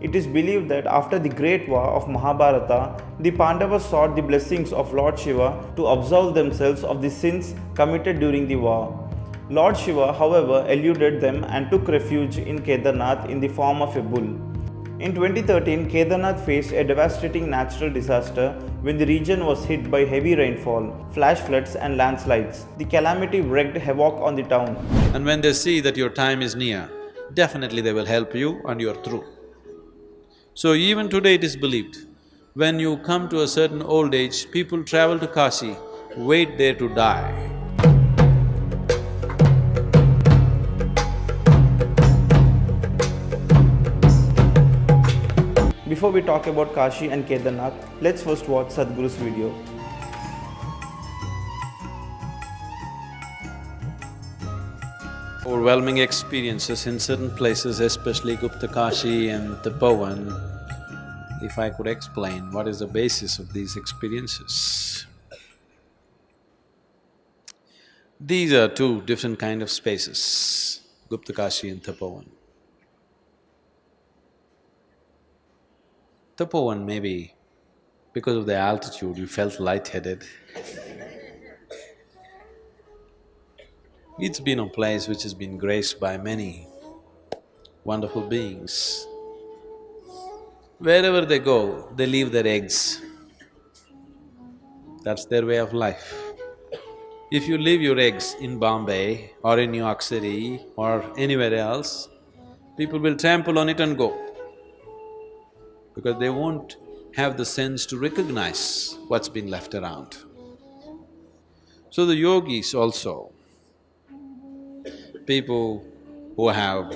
It is believed that after the great war of Mahabharata, the Pandavas sought the blessings of Lord Shiva to absolve themselves of the sins committed during the war. Lord Shiva, however, eluded them and took refuge in Kedarnath in the form of a bull. In 2013, Kedarnath faced a devastating natural disaster when the region was hit by heavy rainfall, flash floods, and landslides. The calamity wreaked havoc on the town. And when they see that your time is near, definitely they will help you and you're through. So even today it is believed, when you come to a certain old age, people travel to Kashi, wait there to die. Before we talk about Kashi and Kedarnath, let's first watch Sadhguru's video. Overwhelming experiences in certain places, especially Gupta Kashi and Tapovan. If I could explain what is the basis of these experiences. These are two different kind of spaces, Gupta Kashi and Tapovan. Tapovan, maybe because of the altitude you felt lightheaded. It's been a place which has been graced by many wonderful beings. Wherever they go, they leave their eggs. That's their way of life. If you leave your eggs in Bombay or in New York City or anywhere else, people will trample on it and go, because they won't have the sense to recognize what's been left around. So the yogis also, people who have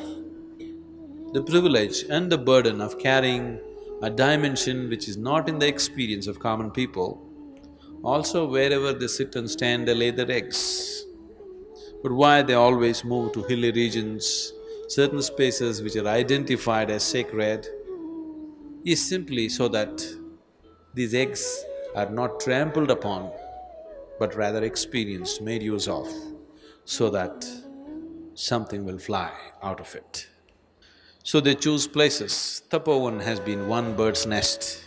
the privilege and the burden of carrying a dimension which is not in the experience of common people, also wherever they sit and stand, they lay their eggs. But why they always move to hilly regions, certain spaces which are identified as sacred, is simply so that these eggs are not trampled upon, but rather experienced, made use of, so that something will fly out of it. So they choose places. Tapovan has been one bird's nest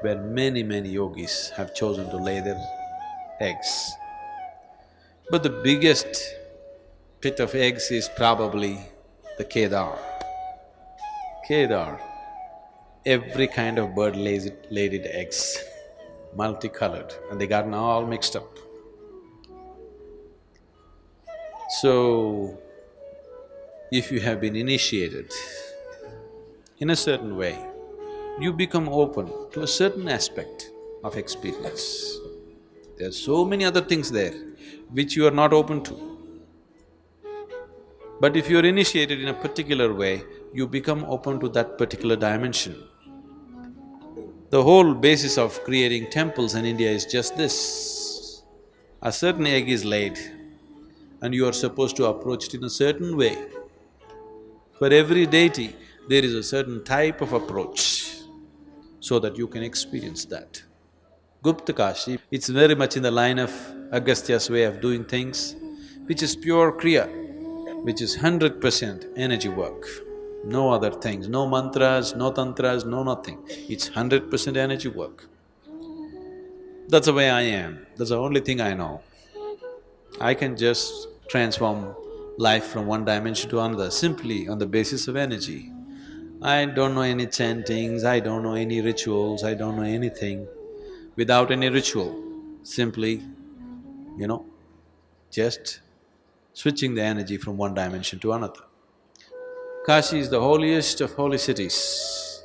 where many yogis have chosen to lay their eggs. But the biggest pit of eggs is probably the Kedar. Kedar, every kind of bird laid its eggs, multicolored, and they got all mixed up. So, if you have been initiated in a certain way, you become open to a certain aspect of experience. There are so many other things there which you are not open to. But if you are initiated in a particular way, you become open to that particular dimension. The whole basis of creating temples in India is just this. A certain egg is laid and you are supposed to approach it in a certain way. For every deity, there is a certain type of approach so that you can experience that. Gupta Kashi, it's very much in the line of Agastya's way of doing things, which is pure Kriya, which is 100% energy work. No other things, no mantras, no tantras, no nothing. It's 100% energy work. That's the way I am, that's the only thing I know. I can just transform life from one dimension to another simply on the basis of energy. I don't know any chantings, I don't know any rituals, I don't know anything. Without any ritual, simply, just switching the energy from one dimension to another. Kashi is the holiest of holy cities,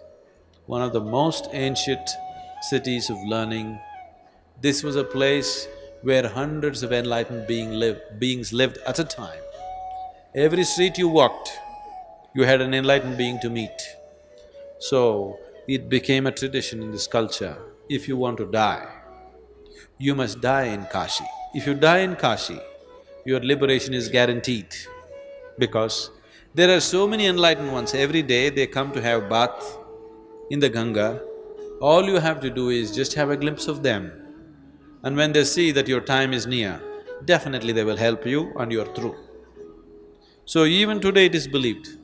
one of the most ancient cities of learning. This was a place where hundreds of enlightened beings lived at a time. Every street you walked, you had an enlightened being to meet. So, it became a tradition in this culture, if you want to die, you must die in Kashi. If you die in Kashi, your liberation is guaranteed, because there are so many enlightened ones, every day they come to have bath in the Ganga. All you have to do is just have a glimpse of them. And when they see that your time is near, definitely they will help you and you're through. So even today it is believed,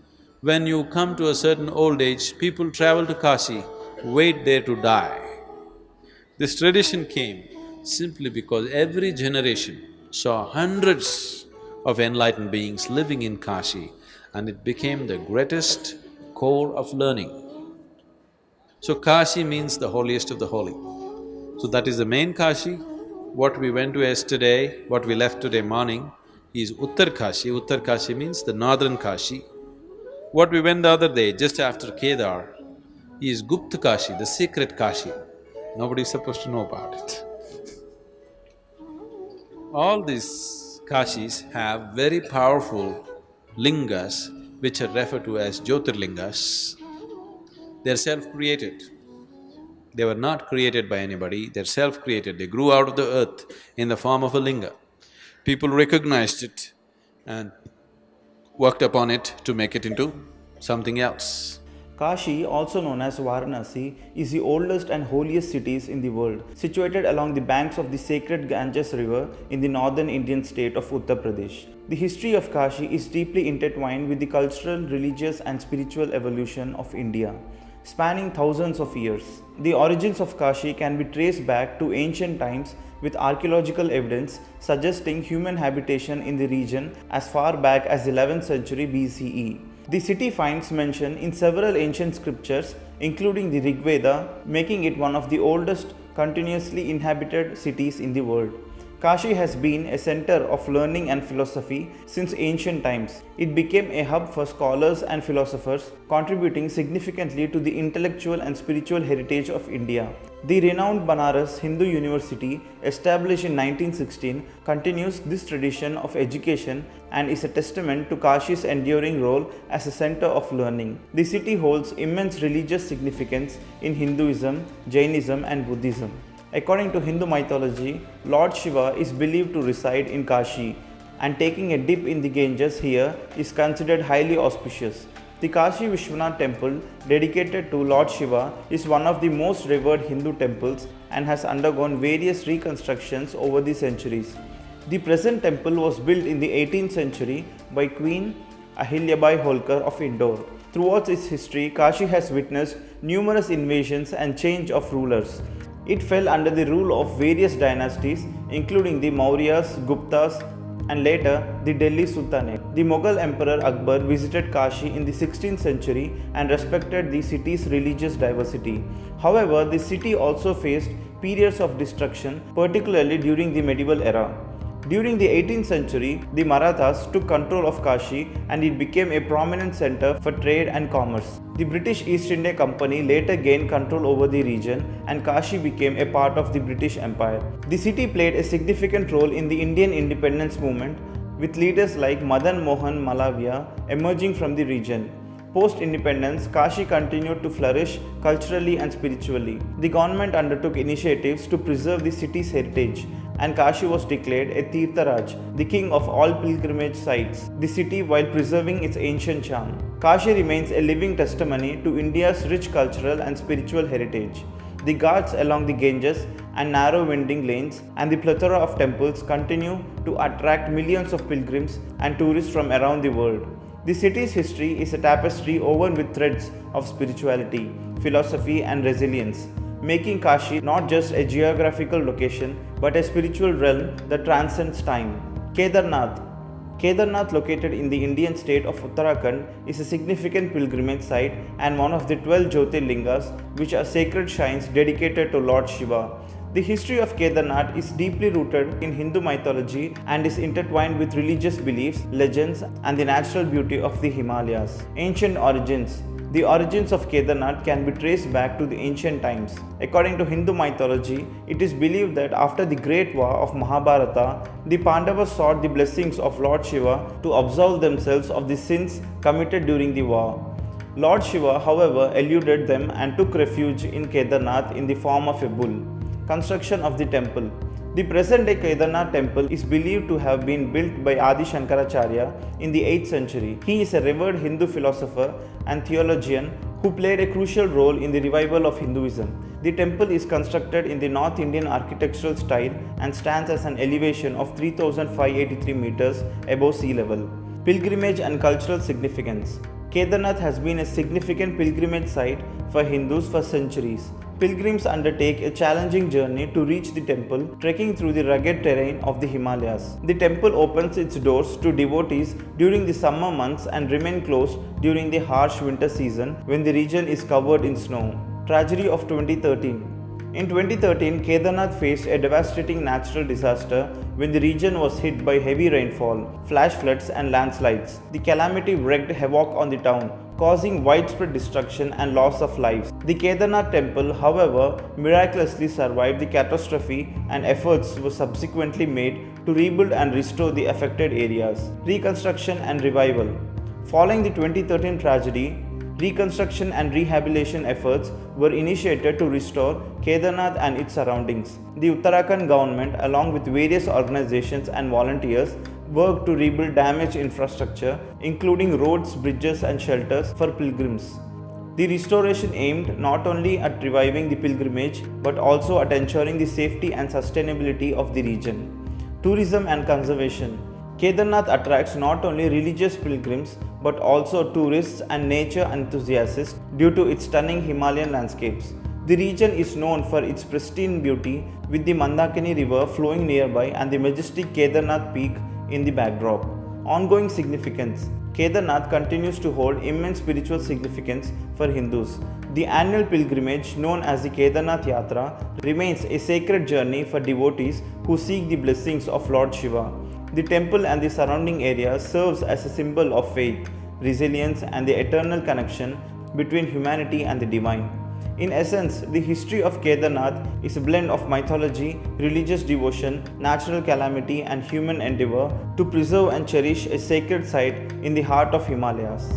When you come to a certain old age, people travel to Kashi, wait there to die. This tradition came simply because every generation saw hundreds of enlightened beings living in Kashi, and it became the greatest core of learning. So Kashi means the holiest of the holy. So that is the main Kashi. What we went to yesterday, what we left today morning is Uttar Kashi. Uttar Kashi means the northern Kashi. What we went the other day, just after Kedar, is Gupta Kashi, the secret Kashi. Nobody is supposed to know about it. All these Kashis have very powerful lingas, which are referred to as Jyotirlingas. They're self-created. They were not created by anybody, they're self-created. They grew out of the earth in the form of a linga. People recognized it and worked upon it to make it into something else. Kashi, also known as Varanasi, is the oldest and holiest cities in the world, situated along the banks of the sacred Ganges river in the northern Indian state of Uttar Pradesh. The history of Kashi is deeply intertwined with the cultural, religious and spiritual evolution of India, spanning thousands of years. The origins of Kashi can be traced back to ancient times, with archaeological evidence suggesting human habitation in the region as far back as 11th century BCE. The city finds mention in several ancient scriptures, including the Rig Veda, making it one of the oldest continuously inhabited cities in the world. Kashi has been a center of learning and philosophy since ancient times. It became a hub for scholars and philosophers, contributing significantly to the intellectual and spiritual heritage of India. The renowned Banaras Hindu University, established in 1916, continues this tradition of education and is a testament to Kashi's enduring role as a center of learning. The city holds immense religious significance in Hinduism, Jainism and Buddhism. According to Hindu mythology, Lord Shiva is believed to reside in Kashi, and taking a dip in the Ganges here is considered highly auspicious. The Kashi Vishwanath temple, dedicated to Lord Shiva, is one of the most revered Hindu temples and has undergone various reconstructions over the centuries. The present temple was built in the 18th century by Queen Ahilyabai Holkar of Indore. Throughout its history, Kashi has witnessed numerous invasions and change of rulers. It fell under the rule of various dynasties, including the Mauryas, Guptas, and later the Delhi Sultanate. The Mughal Emperor Akbar visited Kashi in the 16th century and respected the city's religious diversity. However, the city also faced periods of destruction, particularly during the medieval era. During the 18th century, the Marathas took control of Kashi and it became a prominent center for trade and commerce. The British East India Company later gained control over the region and Kashi became a part of the British Empire. The city played a significant role in the Indian independence movement, with leaders like Madan Mohan Malaviya emerging from the region. Post-independence, Kashi continued to flourish culturally and spiritually. The government undertook initiatives to preserve the city's heritage, and Kashi was declared a Tirtharaj, the king of all pilgrimage sites, the city while preserving its ancient charm. Kashi remains a living testimony to India's rich cultural and spiritual heritage. The ghats along the Ganges and narrow winding lanes and the plethora of temples continue to attract millions of pilgrims and tourists from around the world. The city's history is a tapestry woven with threads of spirituality, philosophy and resilience, making Kashi not just a geographical location but a spiritual realm that transcends time. Kedarnath, located in the Indian state of Uttarakhand, is a significant pilgrimage site and one of the 12 Jyotirlingas, which are sacred shrines dedicated to Lord Shiva. The history of Kedarnath is deeply rooted in Hindu mythology and is intertwined with religious beliefs, legends, and the natural beauty of the Himalayas. Ancient origins. The origins of Kedarnath can be traced back to the ancient times. According to Hindu mythology, it is believed that after the great war of Mahabharata, the Pandavas sought the blessings of Lord Shiva to absolve themselves of the sins committed during the war. Lord Shiva, however, eluded them and took refuge in Kedarnath in the form of a bull. Construction of the temple. The present-day Kedarnath temple is believed to have been built by Adi Shankaracharya in the 8th century. He is a revered Hindu philosopher and theologian who played a crucial role in the revival of Hinduism. The temple is constructed in the North Indian architectural style and stands at an elevation of 3,583 meters above sea level. Pilgrimage and cultural significance. Kedarnath has been a significant pilgrimage site for Hindus for centuries. Pilgrims undertake a challenging journey to reach the temple, trekking through the rugged terrain of the Himalayas. The temple opens its doors to devotees during the summer months and remain closed during the harsh winter season when the region is covered in snow. Tragedy of 2013. In 2013, Kedarnath faced a devastating natural disaster when the region was hit by heavy rainfall, flash floods, and landslides. The calamity wreaked havoc on the town, causing widespread destruction and loss of lives. The Kedarnath temple, however, miraculously survived the catastrophe, and efforts were subsequently made to rebuild and restore the affected areas. Reconstruction and revival. Following the 2013 tragedy, reconstruction and rehabilitation efforts were initiated to restore Kedarnath and its surroundings. The Uttarakhand government, along with various organizations and volunteers, worked to rebuild damaged infrastructure, including roads, bridges, and shelters for pilgrims. The restoration aimed not only at reviving the pilgrimage but also at ensuring the safety and sustainability of the region. Tourism and conservation. Kedarnath attracts not only religious pilgrims but also tourists and nature enthusiasts due to its stunning Himalayan landscapes. The region is known for its pristine beauty, with the Mandakini river flowing nearby and the majestic Kedarnath peak in the backdrop. Ongoing significance. Kedarnath continues to hold immense spiritual significance for Hindus. The annual pilgrimage, known as the Kedarnath Yatra, remains a sacred journey for devotees who seek the blessings of Lord Shiva. The temple and the surrounding area serves as a symbol of faith, resilience, and the eternal connection between humanity and the divine. In essence, the history of Kedarnath is a blend of mythology, religious devotion, natural calamity, and human endeavor to preserve and cherish a sacred site in the heart of Himalayas.